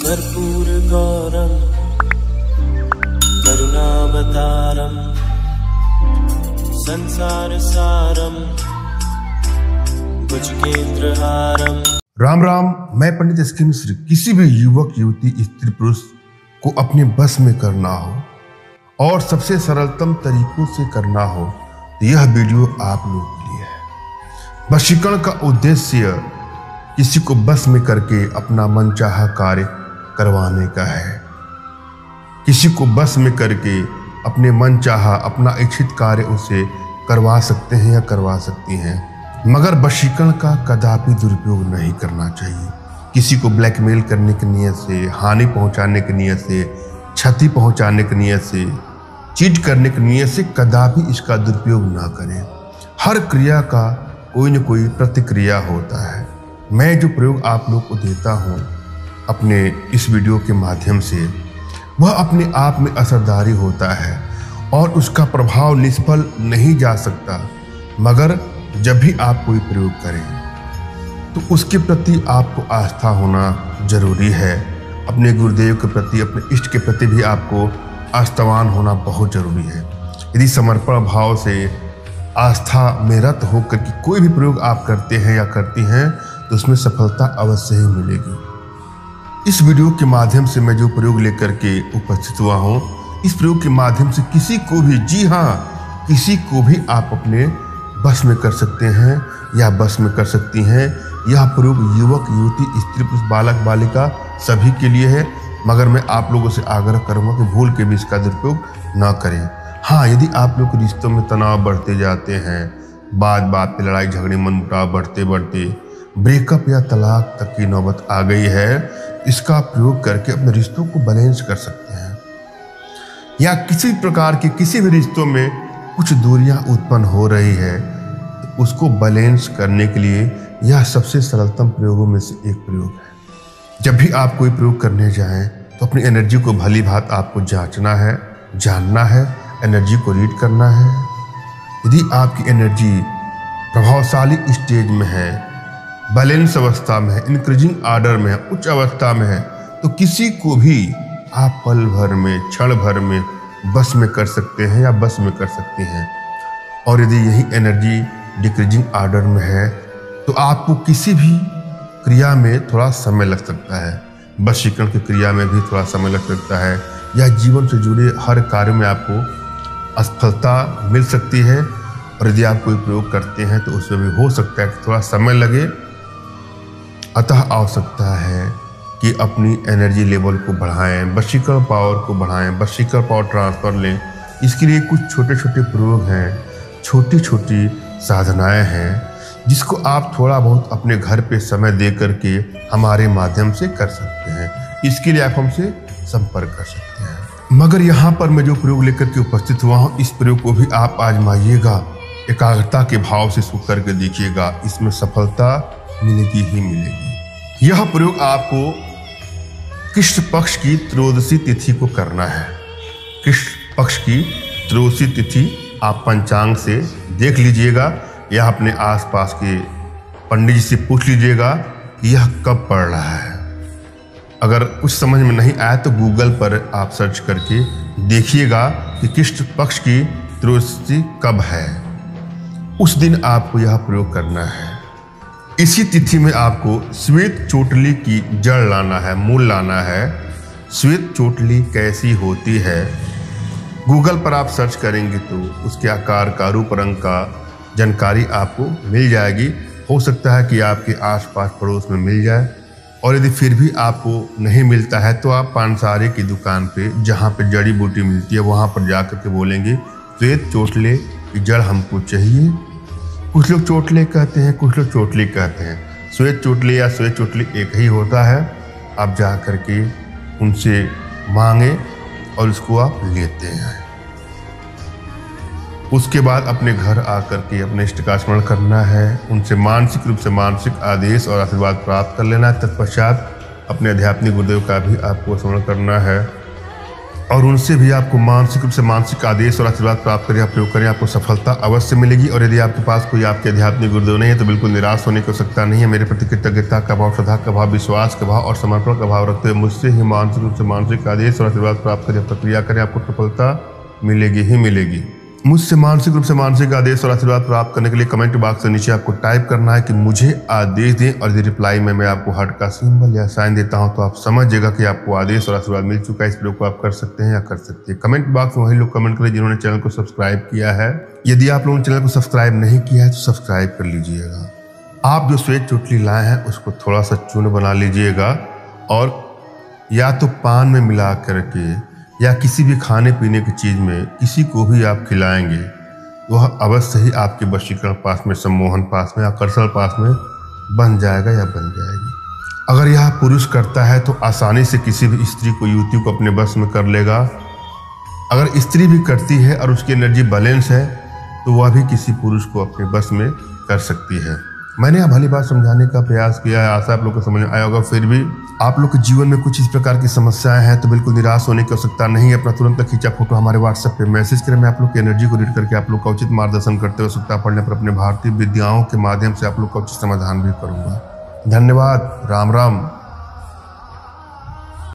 कर्पूरगौरं करुणावतारं संसारसारं भुजगेन्द्रहारं। राम राम। मैं पंडित एस के मिश्र। किसी भी युवक युवती स्त्री पुरुष को अपने बस में करना हो और सबसे सरलतम तरीकों से करना हो तो यह वीडियो आप लोगों के लिए है। वशीकरण का उद्देश्य किसी को बस में करके अपना मनचाहा कार्य करवाने का है। किसी को बस में करके अपने मनचाहा अपना इच्छित कार्य उसे करवा सकते हैं या करवा सकती हैं, मगर वशीकरण का कदापि दुरुपयोग नहीं करना चाहिए। किसी को ब्लैकमेल करने की नीयत से, हानि पहुंचाने की नीयत से, क्षति पहुंचाने की नीयत से, चीट करने की नीयत से कदापि इसका दुरुपयोग ना करें। हर क्रिया का कोई न कोई प्रतिक्रिया होता है। मैं जो प्रयोग आप लोग को देता हूँ अपने इस वीडियो के माध्यम से, वह अपने आप में असरदारी होता है और उसका प्रभाव निष्फल नहीं जा सकता, मगर जब भी आप कोई प्रयोग करें तो उसके प्रति आपको आस्था होना जरूरी है। अपने गुरुदेव के प्रति, अपने इष्ट के प्रति भी आपको आस्थावान होना बहुत जरूरी है। यदि समर्पण भाव से आस्था में रत होकर कि कोई भी प्रयोग आप करते हैं या करती हैं तो उसमें सफलता अवश्य ही मिलेगी। इस वीडियो के माध्यम से मैं जो प्रयोग लेकर के उपस्थित हुआ हूँ, इस प्रयोग के माध्यम से किसी को भी, जी हाँ, किसी को भी आप अपने बस में कर सकते हैं या बस में कर सकती हैं। यह प्रयोग युवक युवती, स्त्री पुरुष, बालक बालिका सभी के लिए है, मगर मैं आप लोगों से आग्रह करूँगा कि भूल के भी इसका दुरुपयोग ना करें। हाँ, यदि आप लोग के रिश्तों में तनाव बढ़ते जाते हैं, बात बात पे लड़ाई झगड़े मनमुटाव बढ़ते बढ़ते ब्रेकअप या तलाक तक की नौबत आ गई है, इसका प्रयोग करके अपने रिश्तों को बैलेंस कर सकते हैं। या किसी प्रकार के किसी भी रिश्तों में कुछ दूरियां उत्पन्न हो रही है तो उसको बैलेंस करने के लिए यह सबसे सरलतम प्रयोगों में से एक प्रयोग है। जब भी आप कोई प्रयोग करने जाएं तो अपनी एनर्जी को भली भांति आपको जांचना है, जानना है, एनर्जी को रीड करना है। यदि आपकी एनर्जी प्रभावशाली स्टेज में है, बैलेंस अवस्था में है, इंक्रीजिंग ऑर्डर में है, उच्च अवस्था में है, तो किसी को भी आप पल भर में, क्षण भर में बस में कर सकते हैं या बस में कर सकती हैं। और यदि यही एनर्जी डिक्रीजिंग ऑर्डर में है तो आपको किसी भी क्रिया में थोड़ा समय लग सकता है। वशीकरण की क्रिया में भी थोड़ा समय लग सकता है, या जीवन से जुड़े हर कार्य में आपको असफलता मिल सकती है। और यदि आप कोई प्रयोग करते हैं तो उसमें भी हो सकता है कि थोड़ा समय लगे। अतः आवश्यकता है कि अपनी एनर्जी लेवल को बढ़ाएं, वशीकरण पावर को बढ़ाएं, वशीकरण पावर ट्रांसफर लें। इसके लिए कुछ छोटे छोटे प्रयोग हैं, छोटी छोटी साधनाएं हैं, जिसको आप थोड़ा बहुत अपने घर पे समय दे करके हमारे माध्यम से कर सकते हैं। इसके लिए आप हमसे संपर्क कर सकते हैं। मगर यहाँ पर मैं जो प्रयोग लेकर के उपस्थित हुआ हूँ, इस प्रयोग को भी आप आजमाइएगा, एकाग्रता के भाव से सुख करके देखिएगा, इसमें सफलता मिलेगी ही मिलेगी। यह प्रयोग आपको कृष्ण पक्ष की त्रयोदशी तिथि को करना है। कृष्ण पक्ष की त्रयोदशी तिथि आप पंचांग से देख लीजिएगा या अपने आसपास के पंडित जी से पूछ लीजिएगा कि यह कब पड़ रहा है। अगर कुछ समझ में नहीं आया तो गूगल पर आप सर्च करके देखिएगा कि कृष्ण पक्ष की त्रयोदशी कब है। उस दिन आपको यह प्रयोग करना है। इसी तिथि में आपको श्वेत चोटली की जड़ लाना है, मूल लाना है। श्वेत चोटली कैसी होती है, गूगल पर आप सर्च करेंगे तो उसके आकार का, रूप, रंग का जानकारी आपको मिल जाएगी। हो सकता है कि आपके आसपास पड़ोस में मिल जाए, और यदि फिर भी आपको नहीं मिलता है तो आप पानसारे की दुकान पे, जहाँ पे जड़ी बूटी मिलती है, वहाँ पर जा कर के बोलेंगे श्वेत चोटले की जड़ हमको चाहिए। कुछ लोग चोटले कहते हैं, कुछ लोग चोटली कहते हैं। श्वेत चोटले या श्वेत चोटली एक ही होता है। आप जा करके उनसे मांगे और उसको आप लेते हैं। उसके बाद अपने घर आकर के अपने इष्ट का स्मरण करना है, उनसे मानसिक रूप से मानसिक आदेश और आशीर्वाद प्राप्त कर लेना है। तत्पश्चात अपने आध्यात्मिक गुरुदेव का भी आपको स्मरण करना है। और उनसे भी आपको मानसिक रूप से मानसिक आदेश और आशीर्वाद प्राप्त करें, आप प्रयोग करें, आपको सफलता अवश्य मिलेगी। और यदि आपके पास कोई आपके आध्यात्मिक गुरुदेव नहीं है तो बिल्कुल निराश होने की आवश्यकता नहीं है। मेरे प्रति कृतज्ञता का भाव, श्रद्धा का भाव, विश्वास का भाव और समर्पण का भाव रखते हुए मुझसे ही मानसिक रूप से मानसिक आदेश और आशीर्वाद प्राप्त करें, प्रक्रिया करें, आपको सफलता मिलेगी ही मिलेगी। मुझसे मानसिक रूप से मानसिक आदेश और आशीर्वाद प्राप्त करने के लिए कमेंट बॉक्स से नीचे आपको टाइप करना है कि मुझे आदेश दें, और यदि रिप्लाई में मैं आपको हार्ट का सिंबल या साइन देता हूं तो आप समझिएगा कि आपको आदेश और आशीर्वाद मिल चुका है। इस प्रयोग को आप कर सकते हैं या कर सकते हैं। कमेंट बॉक्स में वही लोग कमेंट करें जिन्होंने चैनल को सब्सक्राइब किया है। यदि आप लोगों ने चैनल को सब्सक्राइब नहीं किया है तो सब्सक्राइब कर लीजिएगा। आप जो श्वेत चुटली लाए हैं उसको थोड़ा सा चूर्ण बना लीजिएगा और या तो पान में मिला करके या किसी भी खाने पीने की चीज में किसी को भी आप खिलाएंगे वह अवश्य ही आपके वशीकरण पास में, सम्मोहन पास में, आकर्षण पास में बन जाएगा या बन जाएगी। अगर यह पुरुष करता है तो आसानी से किसी भी स्त्री को, युवती को अपने बस में कर लेगा। अगर स्त्री भी करती है और उसकी एनर्जी बैलेंस है तो वह भी किसी पुरुष को अपने बस में कर सकती है। मैंने यह भली बात समझाने का प्रयास किया है, आशा आप लोग को समझ में आया होगा। फिर भी आप लोग के जीवन में कुछ इस प्रकार की समस्याएं हैं तो बिल्कुल निराश होने की आवश्यकता नहीं है। अपना तुरंत खींचा फोटो हमारे व्हाट्सएप पे मैसेज करें, मैं आप लोग की एनर्जी को रीड करके आप लोग का उचित मार्गदर्शन करते हुए आवश्यकता पड़ने पर अपने भारतीय विद्याओं के माध्यम से आप लोग का उचित समाधान भी करूंगा। धन्यवाद। राम राम।